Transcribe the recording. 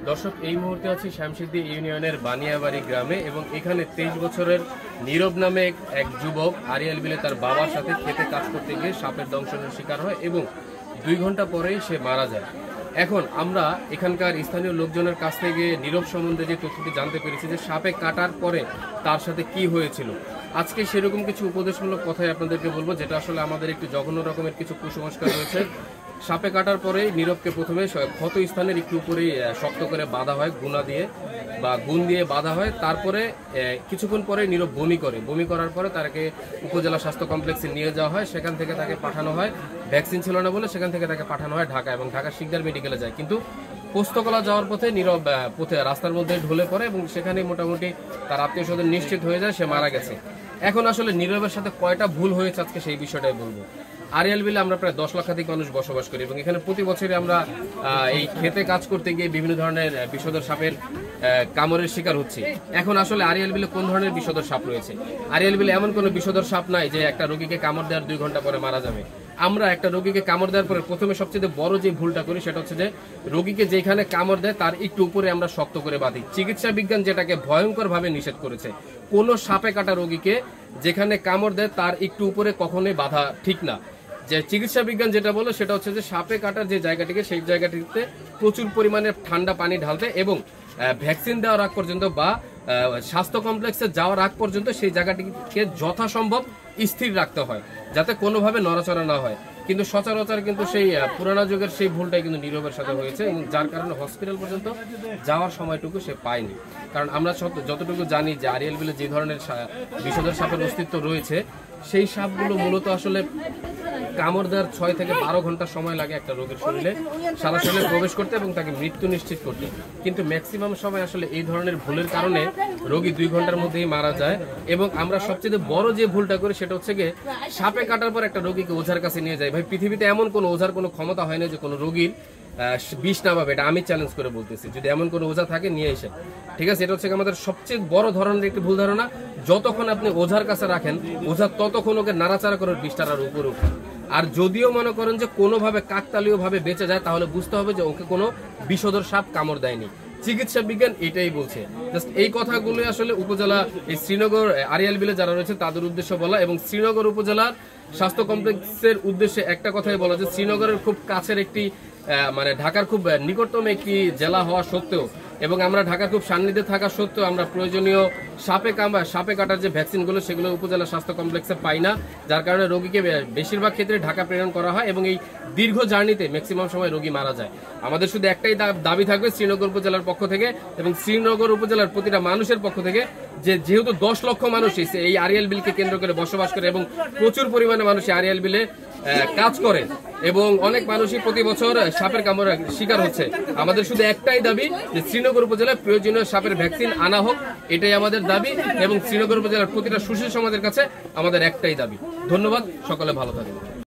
দর্শক, এই মুহূর্তে আছি শামসিদ্দি ইউনিয়নের বানিয়াবাড়ি গ্রামে এবং এখানে 23 বছরের নীরব নামে এক যুবক আরিয়াল বিলে তার বাবার সাথে খেতে কাজ করতে গিয়ে সাপের দংশনের শিকার হয় এবং 2 ঘন্টা পরেই সে মারা যায়। এখন আমরা এখানকার স্থানীয় লোকজনের কাছ থেকে নীরব সম্বন্ধে যে তথ্যটি জানতে পেরেছি যে সাপে কাটার পরে তার সাথে কি হয়েছিল। আজকে সেরকম কিছু উপদেশমূলক কথাই আপনাদেরকে বলবো, যেটা আসলে আমাদের একটু জঘন্য রকমের কিছু কুসংস্কার রয়েছে। সাপে কাটার পরে নীরবকে প্রথমে ক্ষত স্থানের একটু উপরেই শক্ত করে বাঁধা হয়, গুনা দিয়ে বা গুণ দিয়ে বাঁধা হয়। তারপরে কিছুক্ষণ পরে নীরব বমি করে, বমি করার পরে তাকে উপজেলা স্বাস্থ্য কমপ্লেক্সে নিয়ে যাওয়া হয়। সেখান থেকে তাকে পাঠানো হয়, ভ্যাকসিন ছিল না বলে সেখান থেকে তাকে পাঠানো হয় ঢাকা, এবং ঢাকা শিকদার মেডিকেলে যায়। কিন্তু পোস্তকলা যাওয়ার পথে নীরব পথে রাস্তার মধ্যে ঢলে পড়ে এবং সেখানে মোটামুটি তার আত্মীয় স্বজন নিশ্চিত হয়ে যায় সে মারা গেছে। এখন আসলে নীরবের সাথে কয়টা ভুল হয়েছে আজকে সেই বিষয়টাই বলবো। আরিয়াল বিলে আমরা প্রায় 10 লক্ষাধিক মানুষ বসবাস করি এবং এখানে প্রতি বছরই আমরা এই খেতে কাজ করতে গিয়ে বিভিন্ন ধরনের বিষধর সাপের কামড়ের শিকার হচ্ছে। এখন আসলে আরিয়াল বিলে কোন ধরনের বিষধর সাপ রয়েছে? আরিয়াল বিলে এমন কোনো বিষধর সাপ নাই যে একটা রোগীকে কামড় দেওয়ার 2 ঘন্টা পরে মারা যাবে। আমরা একটা রোগীকে কামড় দেওয়ার পরে প্রথমে সবচেয়ে বড় যে ভুলটা করি সেটা হচ্ছে যে রোগীকে যেখানে কামড় দেয় তার একটু উপরে আমরা শক্ত করে বাঁধি। চিকিৎসা বিজ্ঞান যেটাকে ভয়ঙ্করভাবে নিষেধ করেছে, কোনো সাপে কাটা রোগীকে যেখানে কামড় দেয় তার একটু উপরে কখনোই বাঁধা ঠিক না। যে চিকিৎসা বিজ্ঞান যেটা বলে সেটা হচ্ছে যে সাপে কাটার যে জায়গাটিকে সেই জায়গাটিতে প্রচুর পরিমাণে ঠান্ডা পানি ঢালতে এবং ভ্যাকসিন দেওয়ার আগ পর্যন্ত বা স্বাস্থ্য কমপ্লেক্সে যাওয়ার আগ পর্যন্ত সেই জায়গাটিকে যথাসম্ভব স্থির রাখতে হয়, যাতে কোনোভাবে নড়াচড়া না হয়। কিন্তু সচরাচর কিন্তু সেই পুরানো যুগের সেই ভুলটাই কিন্তু নীরবের সাথে হয়েছে এবং যার কারণে হসপিটাল পর্যন্ত যাওয়ার সময়টুকু সে পায়নি। কারণ আমরা যতটুকু জানি যে আরিয়াল বিলে যে ধরনের বিষধর সাপের অস্তিত্ব রয়েছে, সেই সাপগুলো মূলত আসলে কামড় দেওয়ার 6 থেকে 12 ঘন্টা সময় লাগে একটা রোগীর শরীরে সারা শরীরে প্রবেশ করতে এবং তাকে মৃত্যু নিশ্চিত করতে। কিন্তু ম্যাক্সিমাম সময় আসলে এই ধরনের ভুলের কারণে রোগী 2 ঘন্টার মধ্যেই মারা যায়। এবং আমরা সবচেয়ে বড় যে ভুলটা করি সেটা হচ্ছে গিয়ে সাপে কাটার পর একটা রোগীকে ওঝার কাছে নিয়ে যায়। ভাই, পৃথিবীতে এমন কোনো ওঝার কোনো ক্ষমতা হয় না যে কোনো রোগীর বিষ নামাবে। এটা আমি চ্যালেঞ্জ করে বলতেছি, যদি এমন কোনো ওঝা থাকে নিয়ে এসে, ঠিক আছে? এটা হচ্ছে আমাদের সবচেয়ে বড় ধরনের একটি ভুল ধারণা। যতক্ষণ আপনি ওঝার কাছে রাখেন, ওঝা ততক্ষণ ওকে নাড়াচাড়া করার বিষটার আর উপরে উঠে। আর যদিও মনে করেন যে কোনোভাবে কাকতালীয় ভাবে বেঁচে যায়, তাহলে বুঝতে হবে যে ওকে কোনো বিষধর সাপ কামড় দেয়নি। চিকিৎসা বিজ্ঞান এটাই বলছে। জাস্ট এই কথাগুলো আসলে উপজেলা এই শ্রীনগর আরিয়াল বিলে যারা রয়েছে তাদের উদ্দেশ্যে বলা, এবং শ্রীনগর উপজেলার স্বাস্থ্য কমপ্লেক্সের উদ্দেশ্যে একটা কথাই বলা যে শ্রীনগরের খুব কাছের একটি মানে ঢাকার খুব নিকটতম একটি জেলা হওয়া সত্ত্বেও এবং আমরা ঢাকার খুব সান্নিধ্যে থাকা সত্ত্বেও আমরা প্রয়োজনীয় সাপে কাটার যে ভ্যাকসিনগুলো সেগুলো উপজেলা স্বাস্থ্য কমপ্লেক্সে পাই না, যার কারণে রোগীকে বেশিরভাগ ক্ষেত্রে ঢাকা প্রেরণ করা হয় এবং এই দীর্ঘ জার্নিতে ম্যাক্সিমাম সময় রোগী মারা যায়। আমাদের শুধু একটাই দাবি থাকবে শ্রীনগর উপজেলার পক্ষ থেকে এবং শ্রীনগর উপজেলার প্রতিটা মানুষের পক্ষ থেকে, যে যেহেতু 10 লক্ষ মানুষ এই আরিয়াল বিলকে কেন্দ্র করে বসবাস করে এবং প্রচুর পরিমাণে মানুষ আরিয়াল বিলে কাজ করে এবং অনেক মানুষই প্রতি বছর সাপের কামড়ের শিকার হচ্ছে, আমাদের শুধু একটাই দাবি যে শ্রীনগর উপজেলায় প্রয়োজনীয় সাপের ভ্যাকসিন আনা হোক, এটাই আমাদের দাবি। এবং শ্রীনগর উপজেলার প্রতিটা সুশীল সমাজের কাছে আমাদের একটাই দাবি। ধন্যবাদ, সকলে ভালো থাকবেন।